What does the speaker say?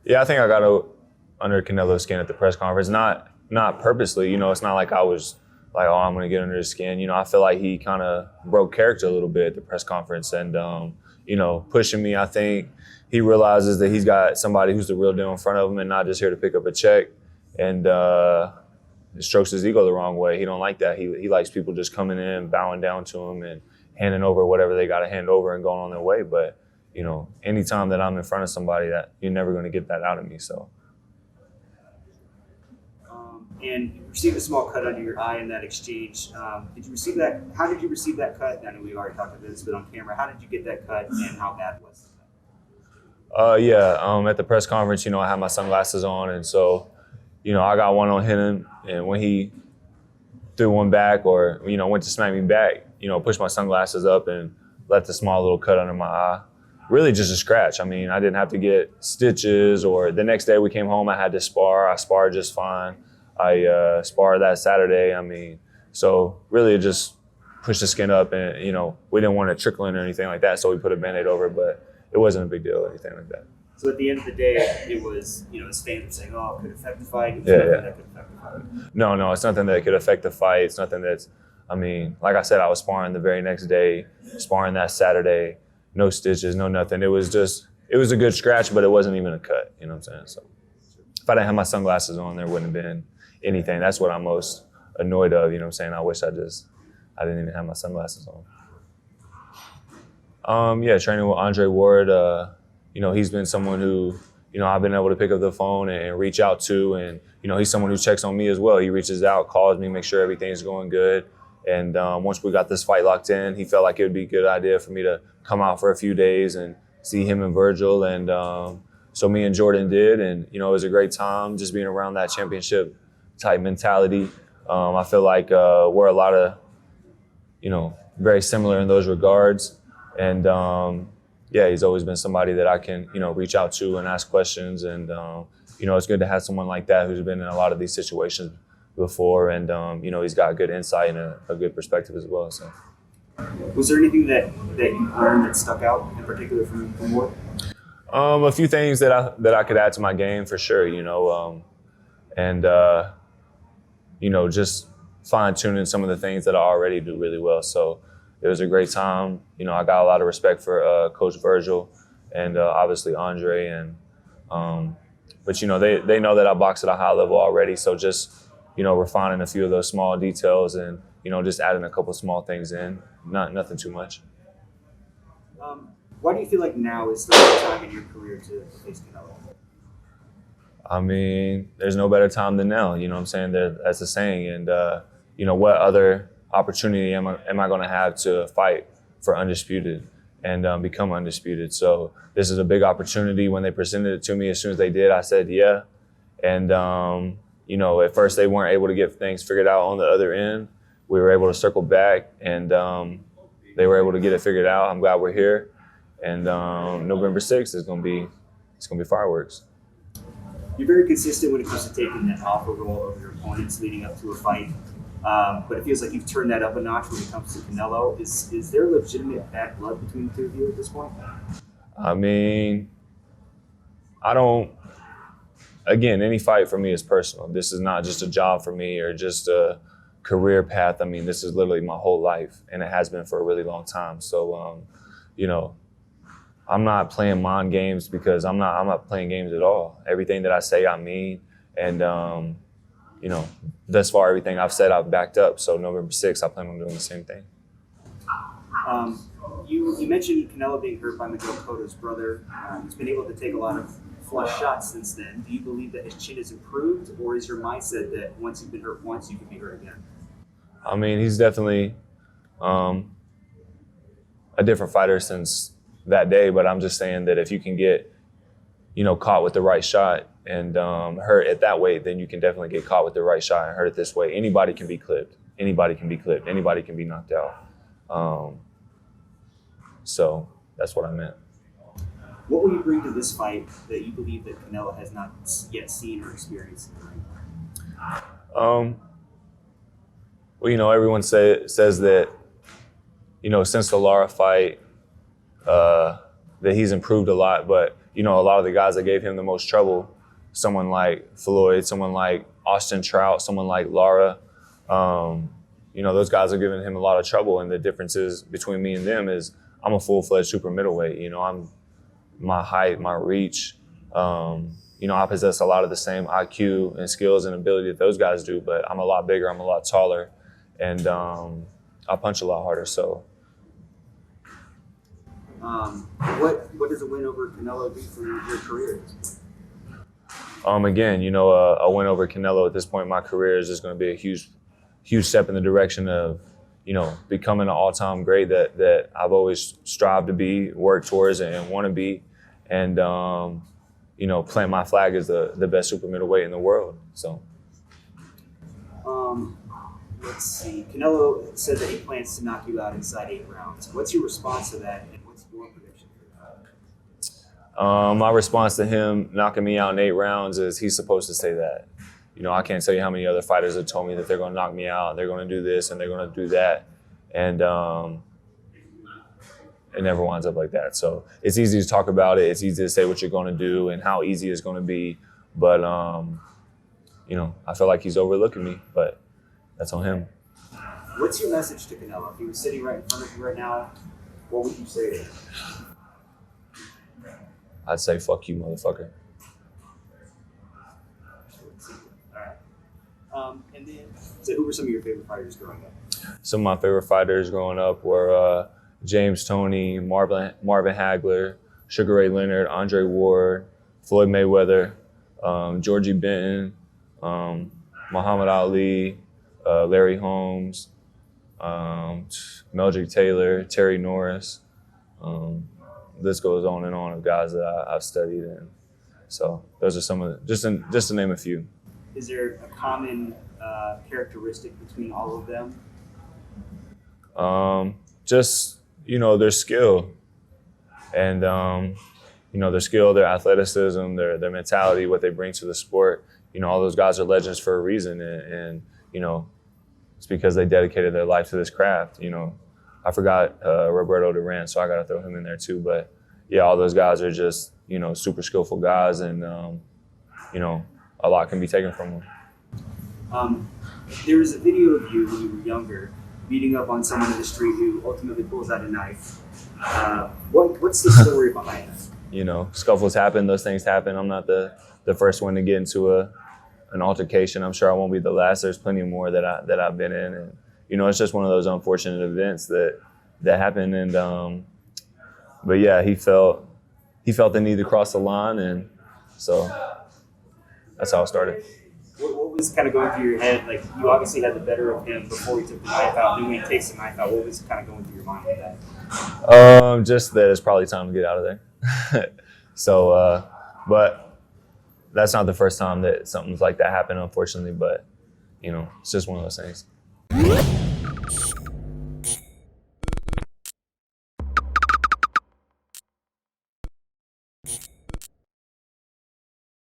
Yeah, I think I got under Canelo's skin at the press conference. Not purposely. It's not like I was like, oh, I'm going to get under his skin. I feel like he kind of broke character a little bit at the press conference and, pushing me. I think he realizes that he's got somebody who's the real deal in front of him and not just here to pick up a check. And it strokes his ego the wrong way. He don't like that. He likes people just coming in, bowing down to him and handing over whatever they got to hand over and going on their way. But, anytime that I'm in front of somebody, that you're never going to get that out of me. So. And you received a small cut under your eye in that exchange. Did you receive that? How did you receive that cut? I know we already talked about this, but on camera, how did you get that cut and how bad was it? At the press conference, I had my sunglasses on, and so, I got one on him, and when he threw one back or, went to smack me back, pushed my sunglasses up and left a small little cut under my eye. Really just a scratch. I mean, I didn't have to get stitches, or the next day we came home, I had to spar. I sparred just fine. I sparred that Saturday. So really just pushed the skin up and, we didn't want it trickling or anything like that. So we put a Band-Aid over it, but it wasn't a big deal or anything like that. So at the end of the day, it was, the fans were saying, oh, it could affect the fight. Yeah. That could affect the fight. No, it's nothing that could affect the fight. It's nothing that's, like I said, I was sparring the very next day, sparring that Saturday, no stitches, no nothing. It was a good scratch, but it wasn't even a cut, you know what I'm saying? So if I didn't have my sunglasses on, there wouldn't have been anything. That's what I'm most annoyed of, you know what I'm saying? I wish I didn't even have my sunglasses on. Training with Andre Ward, he's been someone who, I've been able to pick up the phone and reach out to, and, he's someone who checks on me as well. He reaches out, calls me, makes sure everything's going good. And once we got this fight locked in, he felt like it would be a good idea for me to come out for a few days and see him and Virgil. And so me and Jordan did, and, it was a great time just being around that championship type mentality. I feel like we're a lot of, very similar in those regards. And he's always been somebody that I can, reach out to and ask questions. And, it's good to have someone like that who's been in a lot of these situations before. And, he's got good insight and a good perspective as well. So. Was there anything that you learned that stuck out in particular from Ward? A few things that I could add to my game for sure, just fine-tuning some of the things that I already do really well. So it was a great time. I got a lot of respect for Coach Virgil and obviously Andre. And but they know that I box at a high level already. So just refining a few of those small details and just adding a couple small things in. Nothing too much. Why do you feel like now is the right time in your career to face Canelo? There's no better time than now. You know what I'm saying? That's the saying. And, what other opportunity am I going to have to fight for undisputed and become undisputed? So this is a big opportunity. When they presented it to me, as soon as they did, I said, yeah. And, at first they weren't able to get things figured out on the other end. We were able to circle back, and they were able to get it figured out. I'm glad we're here. And November 6th is going to be fireworks. You're very consistent when it comes to taking that offer role of your opponents leading up to a fight. But it feels like you've turned that up a notch when it comes to Canelo. Is there legitimate bad blood between the two of you at this point? Again, any fight for me is personal. This is not just a job for me or just a career path. This is literally my whole life, and it has been for a really long time. So, I'm not playing mind games because I'm not playing games at all. Everything that I say, I mean. And, thus far, everything I've said, I've backed up. So November 6th, I plan on doing the same thing. You mentioned Canelo being hurt by Miguel Cotto's brother. He's been able to take a lot of flush shots since then. Do you believe that his chin has improved, or is your mindset that once you've been hurt once, you can be hurt again? He's definitely a different fighter since that day, but I'm just saying that if you can get, caught with the right shot and hurt at that weight, then you can definitely get caught with the right shot and hurt it this way. Anybody can be clipped. Anybody can be clipped. Anybody can be knocked out. So that's what I meant. What will you bring to this fight that you believe that Canelo has not yet seen or experienced in the ring? Everyone says that, since the Lara fight, that he's improved a lot. But, a lot of the guys that gave him the most trouble, someone like Floyd, someone like Austin Trout, someone like Lara, those guys are giving him a lot of trouble. And the differences between me and them is I'm a full-fledged super middleweight. I'm my height, my reach. I possess a lot of the same IQ and skills and ability that those guys do, but I'm a lot bigger, I'm a lot taller, and I punch a lot harder. So, what does a win over Canelo do for your career? Again, a win over Canelo at this point in my career is just going to be a huge step in the direction of, becoming an all-time great that I've always strived to be, worked towards, and want to be, and plant my flag as the best super middleweight in the world. So, let's see. Canelo said that he plans to knock you out inside 8 rounds. What's your response to that, and what's your prediction for that? My response to him knocking me out in 8 rounds is he's supposed to say that. I can't tell you how many other fighters have told me that they're going to knock me out, they're going to do this, and they're going to do that, and it never winds up like that. So it's easy to talk about it. It's easy to say what you're going to do and how easy it's going to be. But, I feel like he's overlooking me, but that's on him. What's your message to Canelo? If he was sitting right in front of you right now, what would you say to him? I'd say, fuck you, motherfucker. All right. And then, so who were some of your favorite fighters growing up? Some of my favorite fighters growing up were James Toney, Marvin Hagler, Sugar Ray Leonard, Andre Ward, Floyd Mayweather, Georgie Benton, Muhammad Ali, Larry Holmes, Meldrick Taylor, Terry Norris. This goes on and on of guys that I've studied, and so those are some of just to name a few. Is there a common characteristic between all of them? Just their skill, and their skill, their athleticism, their mentality, what they bring to the sport. All those guys are legends for a reason, and it's because they dedicated their life to this craft. I forgot Roberto Duran, so I got to throw him in there too. But yeah, all those guys are just super skillful guys, and a lot can be taken from them. There was a video of you when you were younger beating up on someone in the street who ultimately pulls out a knife. What's the story behind that? Scuffles happen, those things happen. I'm not the first one to get into an altercation. I'm sure I won't be the last. There's plenty more that I've been in, and it's just one of those unfortunate events that happened. And but yeah, he felt the need to cross the line, and so that's how it started. What was kind of going through your head? Like, you obviously had the better of him before he took the knife out. Then when he takes the knife out, what was kind of going through your mind with that? Just that it's probably time to get out of there. So, but that's not the first time that something like that happened, unfortunately. But it's just one of those things.